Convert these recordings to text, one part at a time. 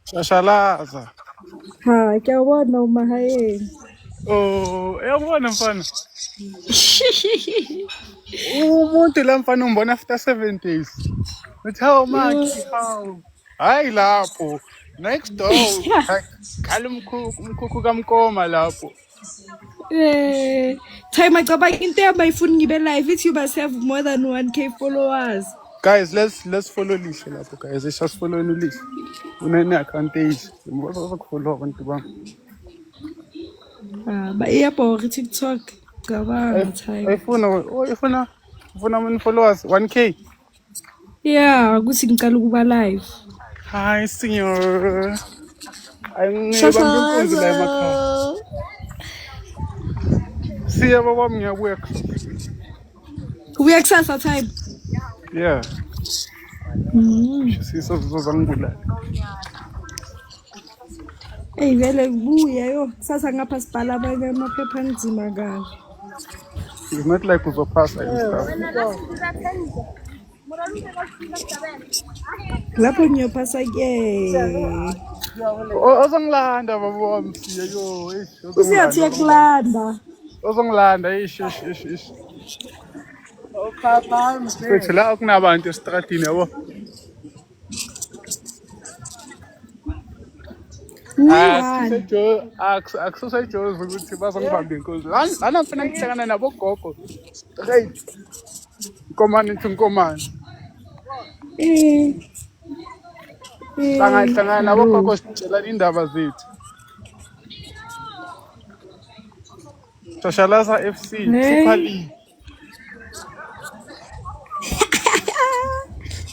Shashalaza. Ha, kuyawona umahayeni. Oh, uyabona mfana. Umuntu la mfana umbona after 7 days. Uthi how Maki, how? Hayi lapho. Next door. Khala umkhukhu kamkoma lapho. Time acabanga into abayifuni ngibe live ithi you must have more than 1K followers. Guys, let's follow Lisha lapho guys. Let's just follow Lisha. Unene account page. Mboza follow abantu bami. Ba iyabhora TikTok. Cabanga time. Ufuna many followers 1K. Yeah, ukuthi ngicela ukuba live. Hi senor. Ayingibambe inkunzi la emakhaya. Siya baba ngiyabuya. Ubuya kusasa time. Yeah. Sizozangibulala. Hey vele kubuya yo kusasa ngapha sibhala abanye amaphepha anzima kabi. It's not like uzopasa and stuff. Lapho ngiyopasa ke. Ozongilanda baba wami siya yo. Usiyathi yakulanda. Ozongilanda ish. Futhi la kunabantu estradini yabo. Akusejozi ukuthi bazongibamba inkosi. Lana mfana ngihlangana nabo gogo. Straight. Inkomane. Hlangana nabo gogo sitshela indaba zethu. Shashalaza FC Super League.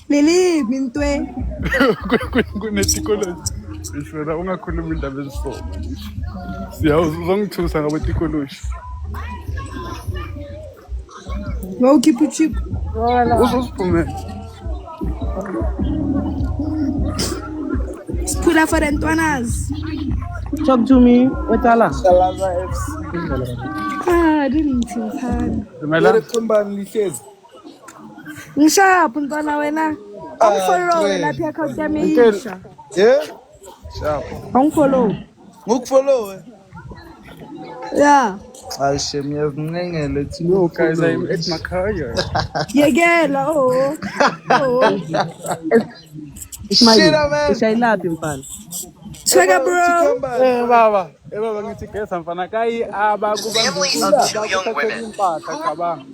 Lili mintwe. Kunetikoloji. Ishwela ungakhuluma indaba ezisoma. Uzongithusa ngabetikoloji. Ngawukhipha uchip. Uzoziphumela. Siphula for entwanas. Talk to me. Wetala. Shashalaza FC. Didn't you Dumela. Ngishapha ntwana wena. Unfollow lapha account yami isha. Yeah? Sharp. Unfollow. Ngikufollow. Yeah. Ayishem yazinengele thi No guys, I'm at Makhaya. Yekela oh. Shit man. Ishayilaphi mfana? Swagger bro. Baba ngithi gesa mfana kayi abakubambisa impahla cabanga.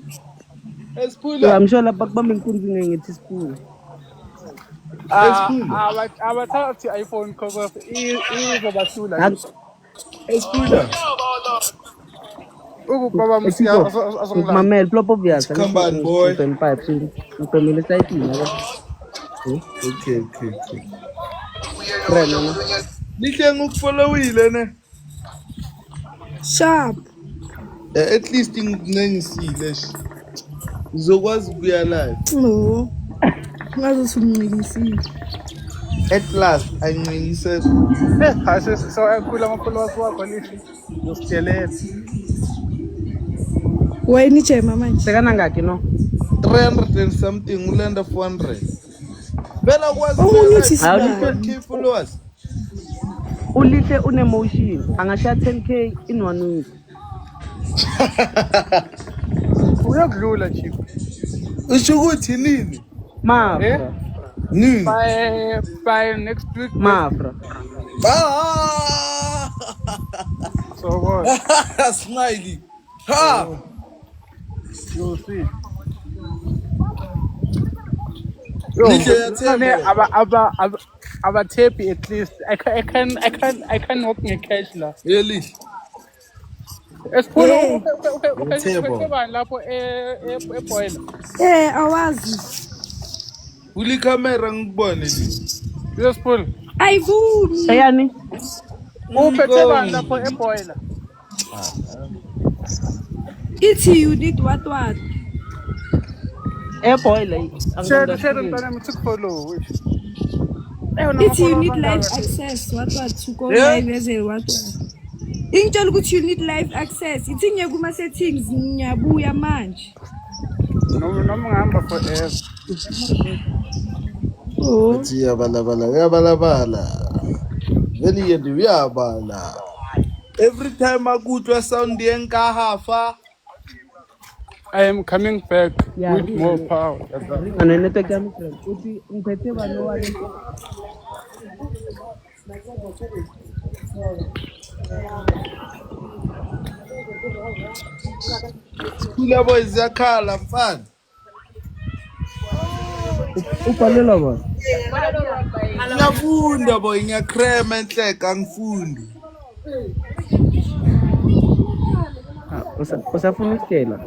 Esiphula. I'm sure lapha kubamba inkunzi ngithi siphule. Abathatha iPhone cover izobahlula. Esiphula. Baba msiya azongilanda. Mamel flop obvious. Come on boy. Open pipe so ngipemile site yini. Okay. Friend no. Lihle ngikufollowile ne. Sharp. At least nginengisile. Uzokwazi ukuya live. No. Ngazothi umncingisile. At last angingise. So akhula ama-followers wakho lihle. Ngositshelela. Wena ijema manje. Sekana ngaki no? 300 and something ulanda 400. Bela kwazi. Awuthi followers. Ulihle unemotion. Angashiya 10K in 1 week. Uyakudlula chief. Usho ukuthi nini? Mafra. Nini? By next week. Mafra. So what? Smiley. Ha! You'll see. Abathepi at least. I can walk in cash la. Really? Esiphula ukhethe lapho eboiler. Awazi. Uli camera ngibone li. Esiphula. Ayivuni. Ayani? Uphethe lapho eboiler. Ithi you need what? Boiler. Share mntwana mthi follow. Ithi you need live access. What to go live as a what? Ingitshela ukuthi you need live access. Ithi ngeke kuma settings ngiyabuya manje. Noma ngihamba forever. Oh. Yabalabala. Vele yena uyabala. Every time akutwa sound yenkahafa. I am coming back with more power. Ringane network yami friend. Uthi ngiphethe bani wale nto. Skula boys yakhala mfana. Ubhalela bani? Ngiyafunda boy, ngiyakrema enhleka angifundi. Usafuna isikela?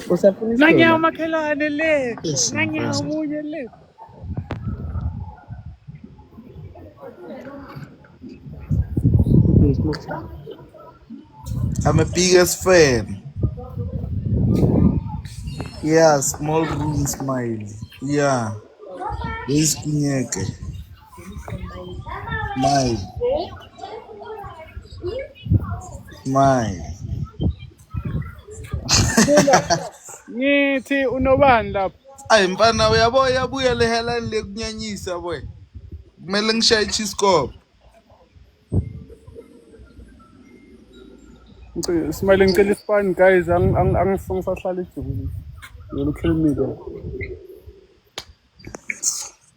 Usafuna isikela? Nanyawo makhelane le. Nanyawo munye le. I'm a biggest fan. Yeah, small room smile. Yeah. This kunyeke. Smile. Smile. Ngithi unobani lapha? Ay mfana uyabuya le Helen le kunyanyisa boy. Kumele ngishaye chiscope. Smile ngicela isipani guys angifuni sahlala ejubile. Ngiyokukhilimile.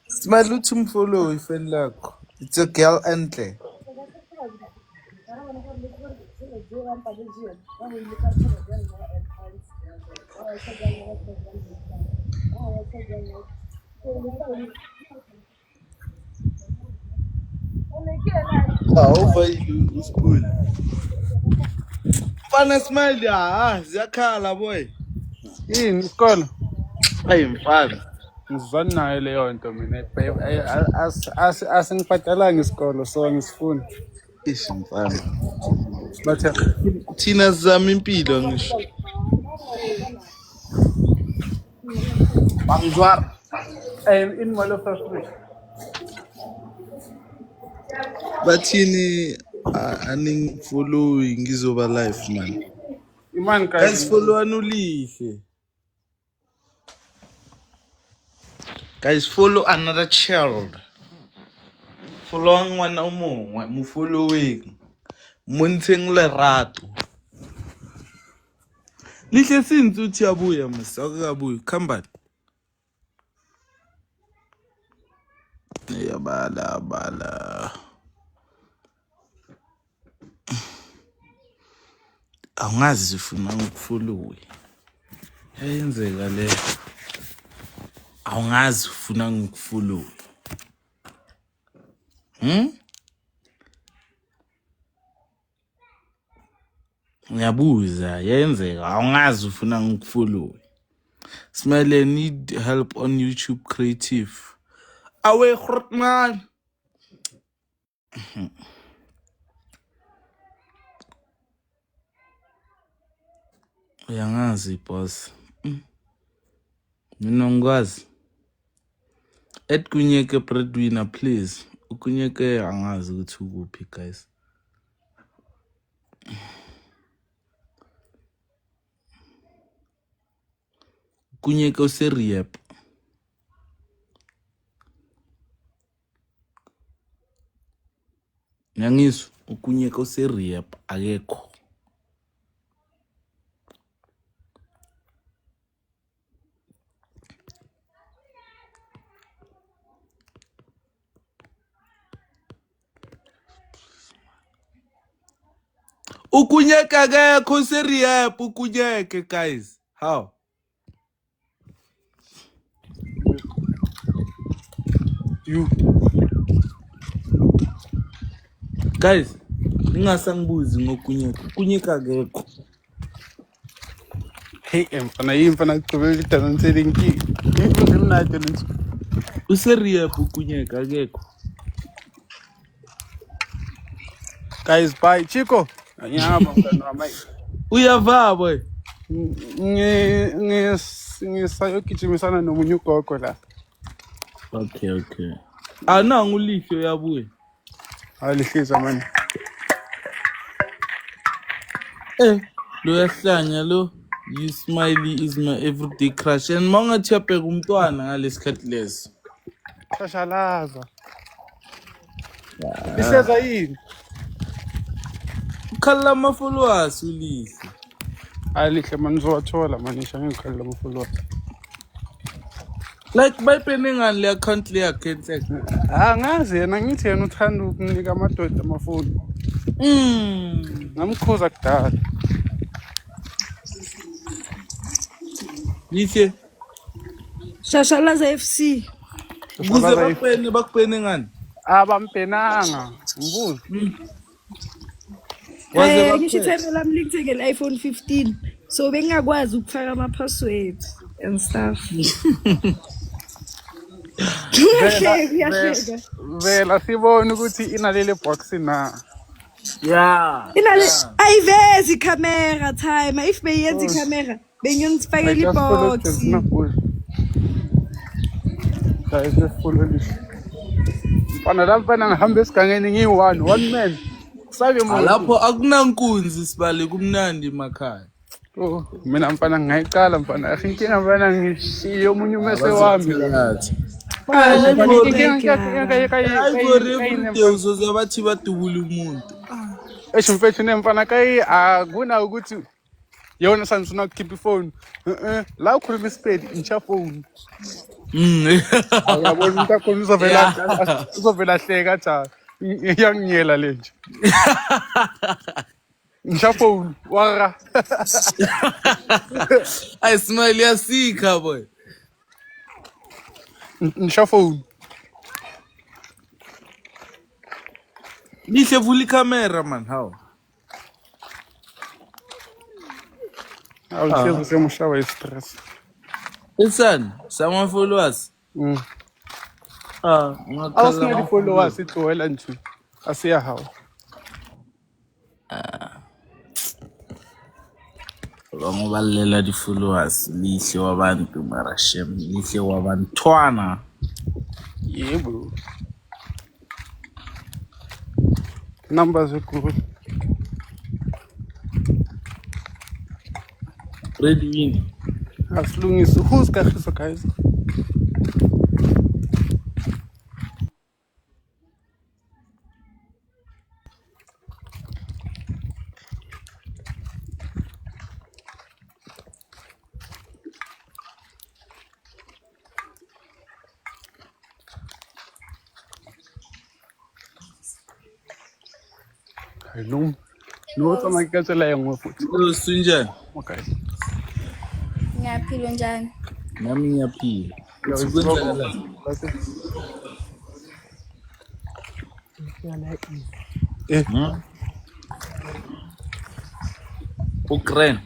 Smile uthi umfollow ifan lakho. It's a girl enhle. Over you school. Mfana Smile ziyakhala boy. Yini isikolo? Ay mfana. Ngizwana nayo leyo nto mina. Asingibhadalanga isikolo so ngisifuna. Ish mfana. Bathe Thina sizama impilo ngisho. Bangzwar. I am in Mall of Africa. Bathini aning following ngizoba live man. Imani Guys guys. follow anulihle. Guys follow another child. Follow ngwana o mongwe mo following. Monteng lerato. Lihle sintsi uthi abuya msaka abuya. Come back. Bala. Awungazi ufuna ukufollow. Yenzeka le. Awungazi ufuna ukufollow. Ngiyabuza yenzeka awungazi ufuna ukufollow. Smile need help on YouTube creative. Awe man. Uyangazi boss. Mina ngikwazi. Kunyeke breadwinner please. Ukunyeke angazi ukuthi ukuphi guys. Kunyeke useriep. Nyangiso ukunyeke useriep akekho. Ukunyeke akekho useriep ukunyeke guys. How? You guys, ningasangibuzi ngokunyeka. Ukunyeka akekho. Hey, mfana yimfana kuqhubeka idanonseli inkingi. Ngikho ngimnade lenzo. Useriep ukunyeka akekho. Guys, bye. Chico. Ngiyahamba mntana wami. Uyava boy. Ngisayogijimisana nomunye ugogo la. Okay. Nangu ulihle uyabuya. Alihlisa manje. Lo yahlanya lo. You Smiley is my everyday crush. And mangathi uyabheka umntwana ngalesikhathi leso. Shashalaza. Liseza yini? Khala ama-followers ulihle. Alihle man ngizowathola manisha ngikhalela ama-followers. Like bayipene ngani le account le yakhe enhle. Ngazi yena ngithi yena uthanda ukunika amadoda amafoni. Ngamkhuza kudala. Lihle. Shashalaza FC. Kuze bakupene ngani? Abampenanga. Ngibuza. Ngisho ithembe lami likuthengele iPhone 15. So bengingakwazi ukufaka ama-password and stuff. Vela sibone ukuthi inalele box na. Yeah. Ayivezi camera time. If beyenza icamera bengiyonifakela ibox. Mfana lapha ngihamba esigangeni ngiyi-1 man. Kusabe manje. Lapho akunankunzi sibale kumnandi emakhaya. Oh, mina mfana ngingayicala mfana. Inkinga mfana ngishiye omunye umese wami. Uzoze bathi badubula umuntu. Mfethu nemfana kayi akuna ukuthi yona sanisuna ukukhipha ifoni. La ukhuluma isipedi intsha phone. Uyabona umuntu akhona uzovela hleka cha. Iyangiyela le nje. Intsha phone wara. Ay smile yasikha boy. Intsha phone. Lihle vula camera man how? Awuhlezi semushawa istress. Listen, some followers. Awusingali followers itloela nje. Asiya hawo. Ngobalela di followers lihle wabantu marashem lihle wabantwana. Yebo. Numbers are good. Breadwinner. Asilungise. Who's kagiso guys? No tsamaya ka tsela e nngwe futhi. Sinjani? Okay. Ngiyaphila njani? Nami ngiyaphila. Ukraine.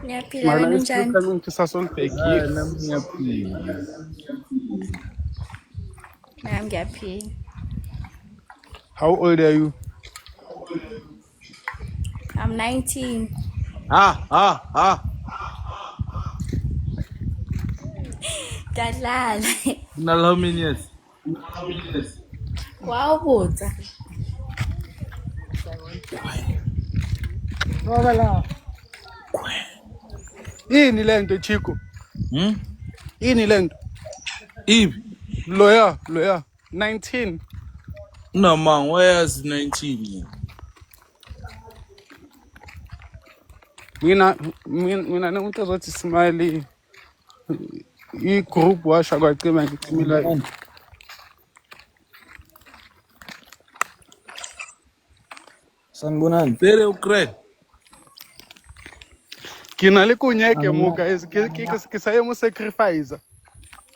Ngiyaphila wena njani? Nami ngisasolbheki. Nami ngiyaphila. Nami ngiyaphila. How old are you? I'm 19. Dadlala. Now how many years? Wawubuza. Yini lento Chico? Yini lento? Eve. Loya 19. No man, where's 19? Mina nomuntu ozothi smile i-group washa kwacima ngicimila. Sanibonani. Tere Ukraine. Ke na le konyeke mo guys ke sa ye mo sacrifice.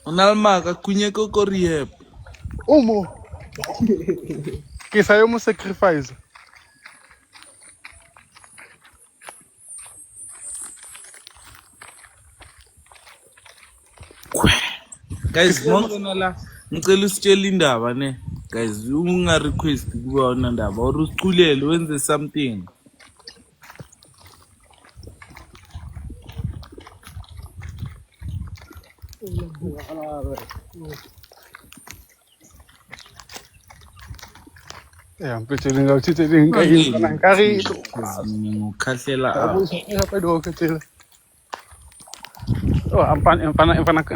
Unalmaka kunyeko ko rehab. Umo. Ke sa ye mo sacrifice. Guys, mongena la ngicela usitshela indaba ne. Guys, unga request kuba una ndaba or usiculele wenze something. Yeah, mpetshele ngawuthithele inkayini nkari. Ngokhahlela Apa do kecil. Oh, ampan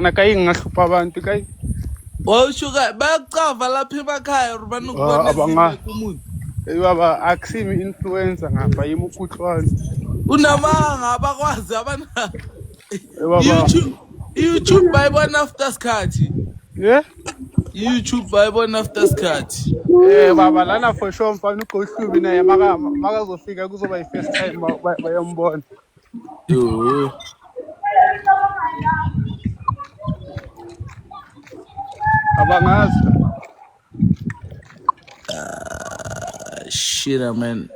nakaying ngahlupha abantu kay. Wawushuka bayacava lapha emakhaya or banokubona abanga ezinye kumuntu. baba akusimi influencer ngapha yimo ukhuhlwane Unamanga abakwazi abana baba YouTube bayibona after skhathi. yeah YouTube bayibona after skhathi. baba lana for sure mfana uGohlubi naye makazofika kuzoba yi-first time bayombona Yo. abangazi Shit, man.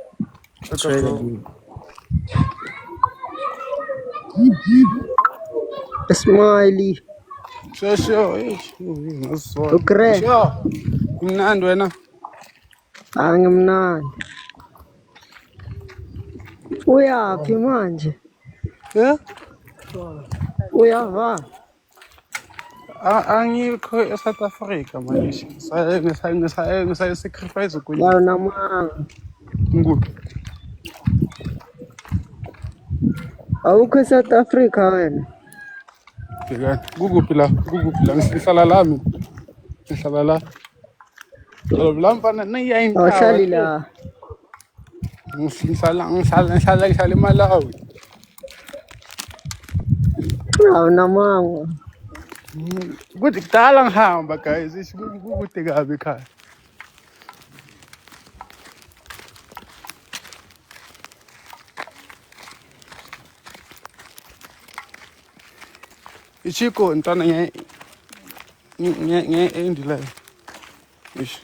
Try it again. Smiley. sure Ukre. sure mnandi wena Angimnandi. Uyaphi manje? yeah Uyava? angikho eSouth Africa manje ngisayi-sacrifice kunye Yawu namanga. ngikuphi Awukho eSouth Africa wena? bhekani kukuphi la ngihlala la mina ngihlala la la mfana niyayintawa Awuhlali la. ngihlala eMalawi Yawu namanga. kuthi kudala ngihamba guys ishi kukude kabi ekhaya ichiko ntwana nge endileyo ishi